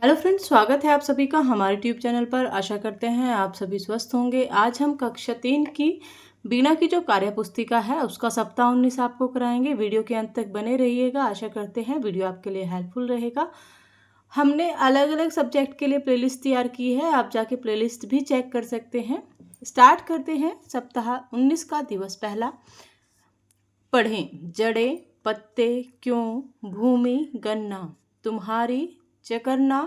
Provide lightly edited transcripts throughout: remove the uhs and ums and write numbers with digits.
Hello friends, स्वागत है आप सभी का हमारे ट्यूब चैनल पर। आशा करते हैं आप सभी स्वस्थ होंगे। आज हम कक्षा 3 की बीना की जो कार्य पुस्तिका है उसका सप्ताह 19 आपको कराएंगे। वीडियो के अंत तक बने रहिएगा। आशा करते हैं वीडियो आपके लिए हेल्पफुल रहेगा। हमने अलग अलग सब्जेक्ट के लिए प्लेलिस्ट तैयार की है, आप जाके प्लेलिस्ट भी चेक कर सकते हैं। स्टार्ट करते हैं सप्ताह 19 का। दिवस पहला, पढ़ें जड़ें पत्ते क्यों भूमि गन्ना तुम्हारी चकरना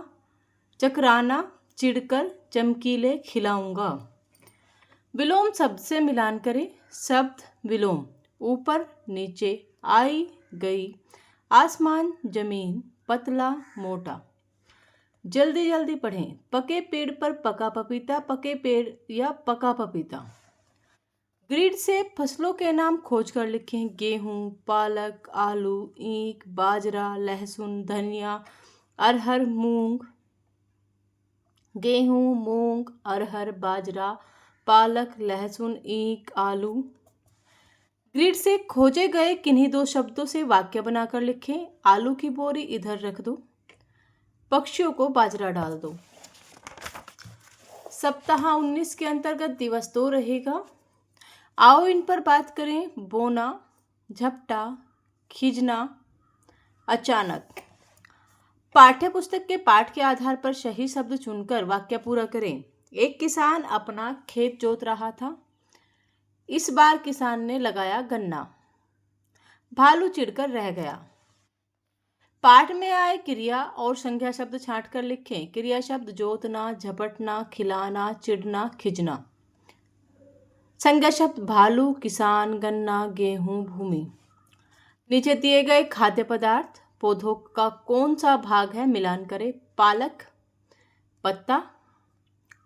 चकराना चिढ़कर चमकीले खिलाऊंगा। विलोम शब्द से मिलान करें। शब्द विलोम, ऊपर नीचे आई गई, आसमान जमीन, पतला मोटा। जल्दी जल्दी पढ़ें। पके पेड़ पर पका पपीता, पके पेड़ या पका पपीता। ग्रिड से फसलों के नाम खोज कर लिखें। गेहूं, पालक, आलू, ईख, बाजरा, लहसुन, धनिया, अरहर, मूंग। गेहूं, मूंग, अरहर, बाजरा, पालक, लहसुन, ईख, आलू। ग्रिड से खोजे गए किन्हीं दो शब्दों से वाक्य बनाकर लिखें। आलू की बोरी इधर रख दो, पक्षियों को बाजरा डाल दो। सप्ताह 19 के अंतर्गत दिवस 2 रहेगा। आओ इन पर बात करें। बोना, झपटा, खींचना, अचानक। पाठ्य पुस्तक के पाठ के आधार पर सही शब्द चुनकर वाक्य पूरा करें। एक किसान अपना खेत जोत रहा था। इस बार किसान ने लगाया गन्ना। भालू चिढ़कर रह गया। पाठ में आए क्रिया और संज्ञा शब्द छांट कर लिखें। क्रिया शब्द जोतना, झपटना, खिलाना, चिढ़ना, खिंचना। संज्ञा शब्द भालू, किसान, गन्ना, गेहूं, भूमि। नीचे दिए गए खाद्य पदार्थ पौधों का कौन सा भाग है, मिलान करें। पालक पत्ता,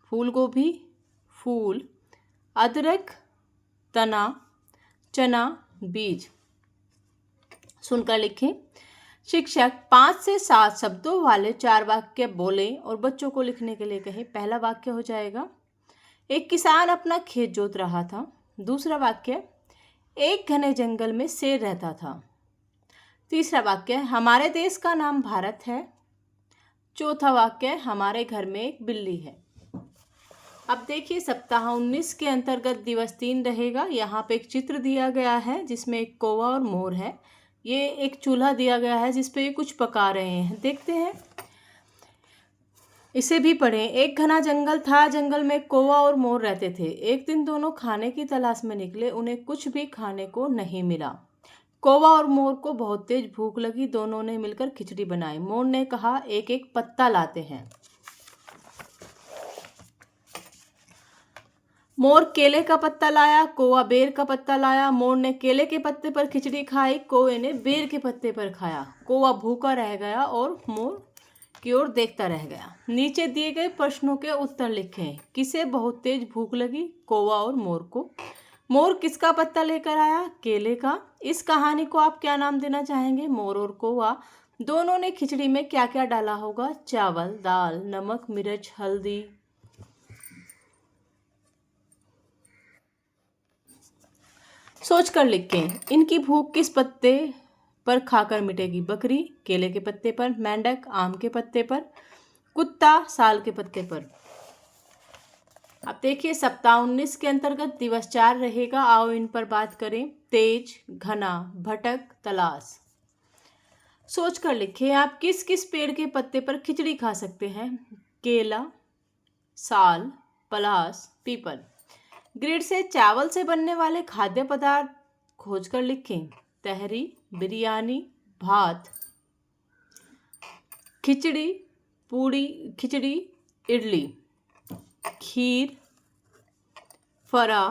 फूल गोभी फूल, अदरक तना, चना बीज। सुनकर लिखें। शिक्षक 5 से 7 शब्दों वाले 4 वाक्य बोलें और बच्चों को लिखने के लिए कहें। पहला वाक्य हो जाएगा, एक किसान अपना खेत जोत रहा था। दूसरा वाक्य, एक घने जंगल में शेर रहता था। तीसरा वाक्य, हमारे देश का नाम भारत है। चौथा वाक्य, हमारे घर में एक बिल्ली है। अब देखिए सप्ताह 19 के अंतर्गत दिवस 3 रहेगा। यहाँ पे एक चित्र दिया गया है जिसमें एक कौवा और मोर है। ये एक चूल्हा दिया गया है जिसपे ये कुछ पका रहे हैं। देखते हैं, इसे भी पढ़ें। एक घना जंगल था, जंगल में कौवा और मोर रहते थे। एक दिन दोनों खाने की तलाश में निकले, उन्हें कुछ भी खाने को नहीं मिला। कौवा और मोर को बहुत तेज भूख लगी। दोनों ने मिलकर खिचड़ी बनाई। मोर ने कहा, एक एक पत्ता लाते हैं। मोर केले का पत्ता लाया, कौवा बेर का पत्ता लाया। मोर ने केले के पत्ते पर खिचड़ी खाई, कौवे ने बेर के पत्ते पर खाया। कौवा भूखा रह गया और मोर की ओर देखता रह गया। नीचे दिए गए प्रश्नों के उत्तर लिखें। किसे बहुत तेज भूख लगी? कौवा और मोर को। मोर किसका पत्ता लेकर आया? केले का। इस कहानी को आप क्या नाम देना चाहेंगे? मोर और कौवा दोनों ने खिचड़ी में क्या क्या डाला होगा? चावल, दाल, नमक, मिर्च, हल्दी। सोच कर लिखें। इनकी भूख किस पत्ते पर खाकर मिटेगी? बकरी केले के पत्ते पर, मेंढक आम के पत्ते पर, कुत्ता साल के पत्ते पर। अब देखिए सप्ताह 19 के अंतर्गत दिवस 4 रहेगा। आओ इन पर बात करें। तेज, घना, भटक, तलाश। सोच कर लिखें, आप किस किस पेड़ के पत्ते पर खिचड़ी खा सकते हैं? केला, साल, पलाश, पीपल। ग्रिड से चावल से बनने वाले खाद्य पदार्थ खोज कर लिखें। तहरी, बिरयानी, भात, खिचड़ी, पूड़ी, खिचड़ी, इडली, खीर, फरा।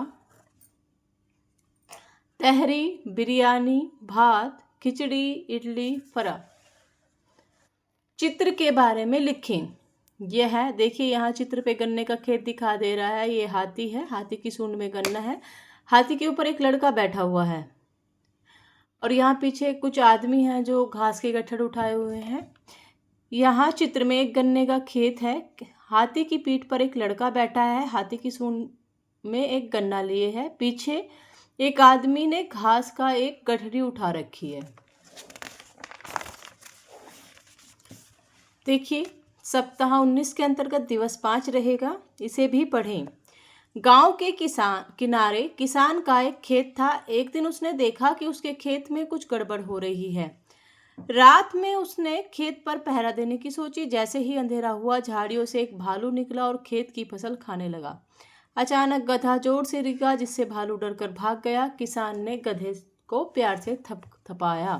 तहरी, बिरयानी, भात, खिचड़ी, इडली, फरा। चित्र के बारे में लिखें। यह है, देखिए यहाँ चित्र पे गन्ने का खेत दिखा दे रहा है। ये हाथी है, हाथी की सूंड में गन्ना है। हाथी के ऊपर एक लड़का बैठा हुआ है और यहाँ पीछे कुछ आदमी हैं जो घास के गट्ठर उठाए हुए हैं। यहाँ चित्र में एक गन्ने का खेत है। हाथी की पीठ पर एक लड़का बैठा है, हाथी की सूंड में एक गन्ना लिए है। पीछे एक आदमी ने घास का एक गठरी उठा रखी है। देखिए सप्ताह 19 के अंतर्गत दिवस 5 रहेगा, इसे भी पढ़ें। गांव के किनारे किसान का एक खेत था। एक दिन उसने देखा कि उसके खेत में कुछ गड़बड़ हो रही है। रात में उसने खेत पर पहरा देने की सोची। जैसे ही अंधेरा हुआ, झाड़ियों से एक भालू निकला और खेत की फसल खाने लगा। अचानक गधा जोर से रिगा, जिससे भालू डरकर भाग गया। किसान ने गधे को प्यार से थपथपाया।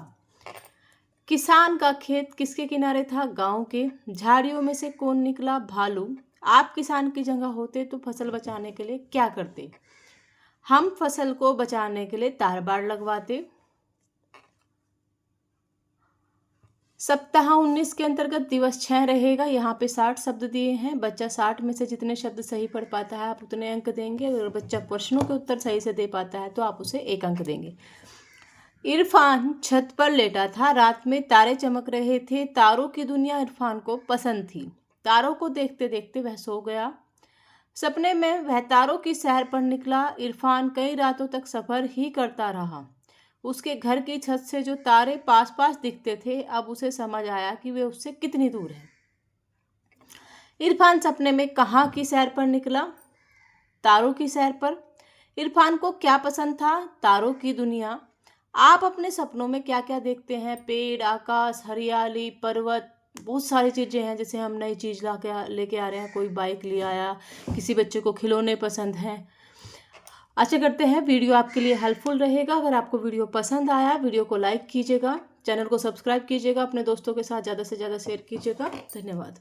किसान का खेत किसके किनारे था? गांव के। झाड़ियों में से कौन निकला? भालू। आप किसान की जगह होते तो फसल बचाने के लिए क्या करते? हम फसल को बचाने के लिए तार बाड़ लगवाते। सप्ताह 19 के अंतर्गत दिवस 6 रहेगा। यहाँ पे 60 शब्द दिए हैं। बच्चा 60 में से जितने शब्द सही पढ़ पाता है आप उतने अंक देंगे। अगर बच्चा प्रश्नों के उत्तर सही से दे पाता है तो आप उसे 1 अंक देंगे। इरफान छत पर लेटा था। रात में तारे चमक रहे थे। तारों की दुनिया इरफान को पसंद थी। तारों को देखते देखते वह सो गया। सपने में वह तारों की सैर पर निकला। इरफान कई रातों तक सफर ही करता रहा। उसके घर की छत से जो तारे पास पास दिखते थे, अब उसे समझ आया कि वे उससे कितनी दूर हैं। इरफान सपने में कहाँ की सैर पर निकला? तारों की सैर पर। इरफान को क्या पसंद था? तारों की दुनिया। आप अपने सपनों में क्या क्या देखते हैं? पेड़, आकाश, हरियाली, पर्वत, बहुत सारी चीज़ें हैं। जैसे हम नई चीज़ लेके आ रहे हैं, कोई बाइक ले आया, किसी बच्चे को खिलौने पसंद हैं। आशा करते हैं वीडियो आपके लिए हेल्पफुल रहेगा। अगर आपको वीडियो पसंद आया, वीडियो को लाइक कीजिएगा, चैनल को सब्सक्राइब कीजिएगा, अपने दोस्तों के साथ ज़्यादा से ज़्यादा शेयर कीजिएगा। धन्यवाद।